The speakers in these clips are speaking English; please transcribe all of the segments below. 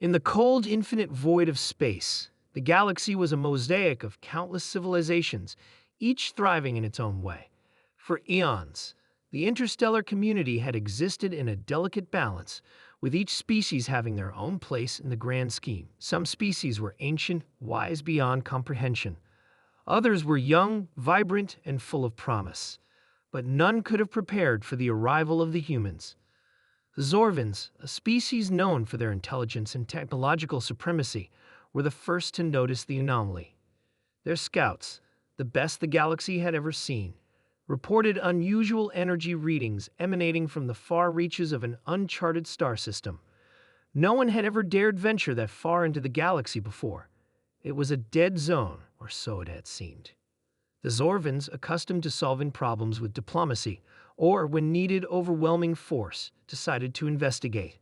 In the cold, infinite void of space, the galaxy was a mosaic of countless civilizations, each thriving in its own way. For eons, the interstellar community had existed in a delicate balance, with each species having their own place in the grand scheme. Some species were ancient, wise beyond comprehension. Others were young, vibrant, and full of promise. But none could have prepared for the arrival of the humans. The Zorvans, a species known for their intelligence and technological supremacy, were the first to notice the anomaly. Their scouts, the best the galaxy had ever seen, reported unusual energy readings emanating from the far reaches of an uncharted star system. No one had ever dared venture that far into the galaxy before. It was a dead zone, or so it had seemed. The Zorvans, accustomed to solving problems with diplomacy, or, when needed, overwhelming force, decided to investigate.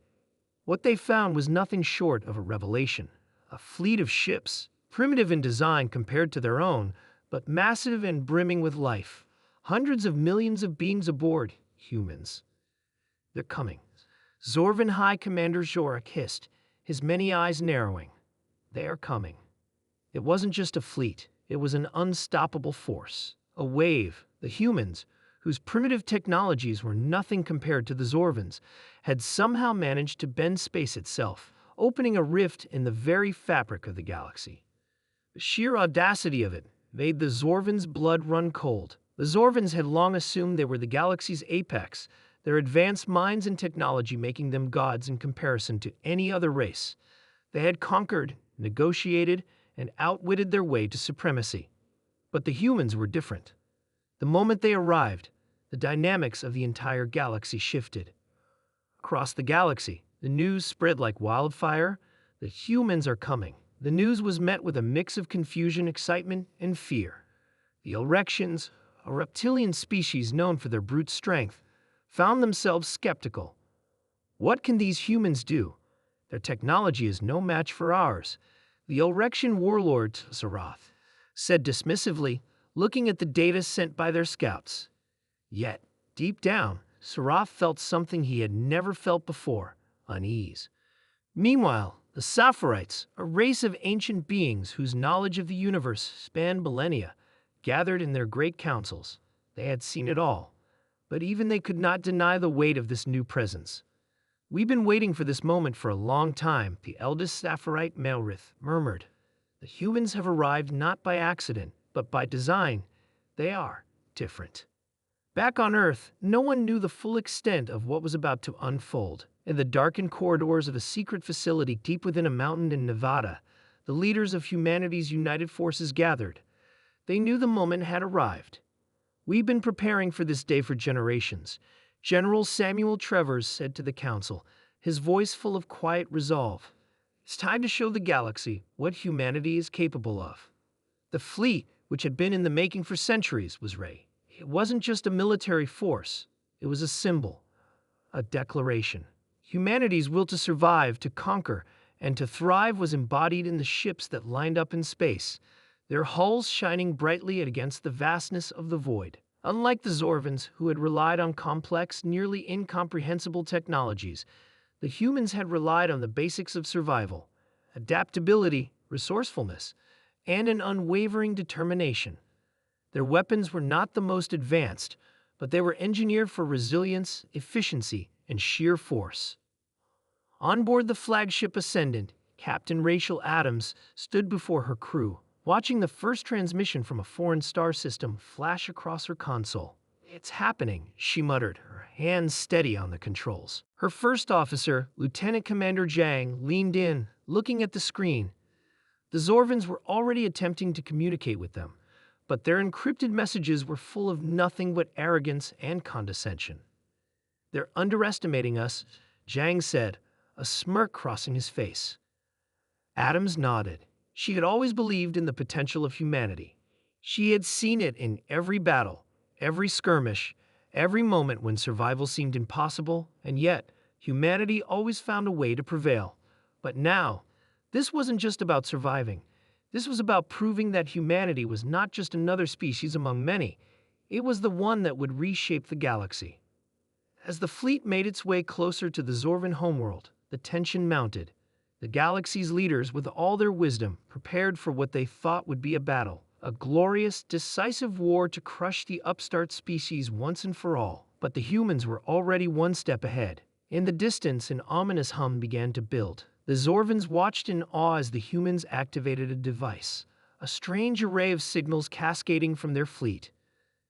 What they found was nothing short of a revelation. A fleet of ships, primitive in design compared to their own, but massive and brimming with life. Hundreds of millions of beings aboard, humans. They're coming. Zorvan High Commander Zorak hissed, his many eyes narrowing. They are coming. It wasn't just a fleet, it was an unstoppable force. A wave, the humans, whose primitive technologies were nothing compared to the Zorvans, had somehow managed to bend space itself, opening a rift in the very fabric of the galaxy. The sheer audacity of it made the Zorvans' blood run cold. The Zorvans had long assumed they were the galaxy's apex, their advanced minds and technology making them gods in comparison to any other race. They had conquered, negotiated, and outwitted their way to supremacy. But the humans were different. The moment they arrived, the dynamics of the entire galaxy shifted. Across the galaxy, the news spread like wildfire. The humans are coming. The news was met with a mix of confusion, excitement, and fear. The Orcs, a reptilian species known for their brute strength, found themselves skeptical. What can these humans do? Their technology is no match for ours. The Orcian warlord, Zarath, said dismissively, looking at the data sent by their scouts. Yet, deep down, Zarath felt something he had never felt before, unease. Meanwhile, the Scifites, a race of ancient beings whose knowledge of the universe spanned millennia, gathered in their great councils. They had seen it all, but even they could not deny the weight of this new presence. "We've been waiting for this moment for a long time," the eldest Scifi Melrith murmured. "The humans have arrived not by accident, but by design. They are different." Back on Earth, no one knew the full extent of what was about to unfold. In the darkened corridors of a secret facility deep within a mountain in Nevada, the leaders of humanity's united forces gathered. They knew the moment had arrived. "We've been preparing for this day for generations," General Samuel Trevors said to the council, his voice full of quiet resolve. "It's time to show the galaxy what humanity is capable of." The fleet, which had been in the making for centuries, was ready. It wasn't just a military force. It was a symbol, a declaration. Humanity's will to survive, to conquer, and to thrive was embodied in the ships that lined up in space, their hulls shining brightly against the vastness of the void. Unlike the Zorvans, who had relied on complex, nearly incomprehensible technologies, the humans had relied on the basics of survival: adaptability, resourcefulness, and an unwavering determination. Their weapons were not the most advanced, but they were engineered for resilience, efficiency, and sheer force. On board the flagship Ascendant, Captain Rachel Adams stood before her crew, watching the first transmission from a foreign star system flash across her console. "It's happening," she muttered, her hands steady on the controls. Her first officer, Lieutenant Commander Zhang, leaned in, looking at the screen. The Zorvans were already attempting to communicate with them, but their encrypted messages were full of nothing but arrogance and condescension. "They're underestimating us," Zhang said, a smirk crossing his face. Adams nodded. She had always believed in the potential of humanity. She had seen it in every battle, every skirmish, every moment when survival seemed impossible, and yet humanity always found a way to prevail. But now, this wasn't just about surviving. This was about proving that humanity was not just another species among many. It was the one that would reshape the galaxy. As the fleet made its way closer to the Zorvan homeworld, the tension mounted. The galaxy's leaders, with all their wisdom, prepared for what they thought would be a battle, a glorious, decisive war to crush the upstart species once and for all. But the humans were already one step ahead. In the distance, an ominous hum began to build. The Zorvans watched in awe as the humans activated a device, a strange array of signals cascading from their fleet.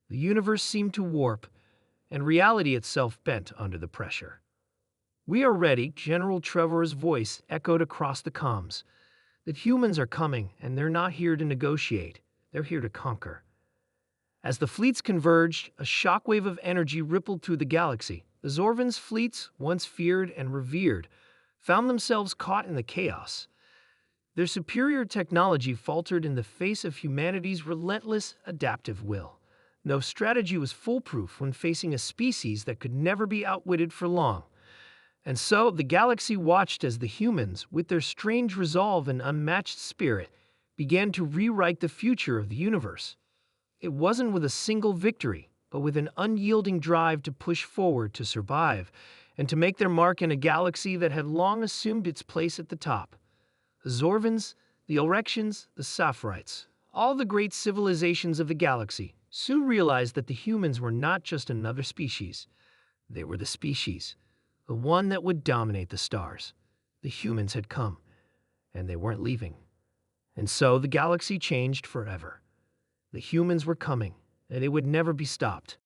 The universe seemed to warp, and reality itself bent under the pressure. "We are ready," General Trevor's voice echoed across the comms. "That humans are coming, and they're not here to negotiate. They're here to conquer." As the fleets converged, a shockwave of energy rippled through the galaxy. The Zorvans' fleets, once feared and revered, found themselves caught in the chaos. Their superior technology faltered in the face of humanity's relentless, adaptive will. No strategy was foolproof when facing a species that could never be outwitted for long. And so the galaxy watched as the humans, with their strange resolve and unmatched spirit, began to rewrite the future of the universe. It wasn't with a single victory, but with an unyielding drive to push forward, to survive, and to make their mark in a galaxy that had long assumed its place at the top. The Zorvans, the Orcs, the Safrites, all the great civilizations of the galaxy, soon realized that the humans were not just another species. They were the species, the one that would dominate the stars. The humans had come, and they weren't leaving. And so the galaxy changed forever. The humans were coming, and they would never be stopped.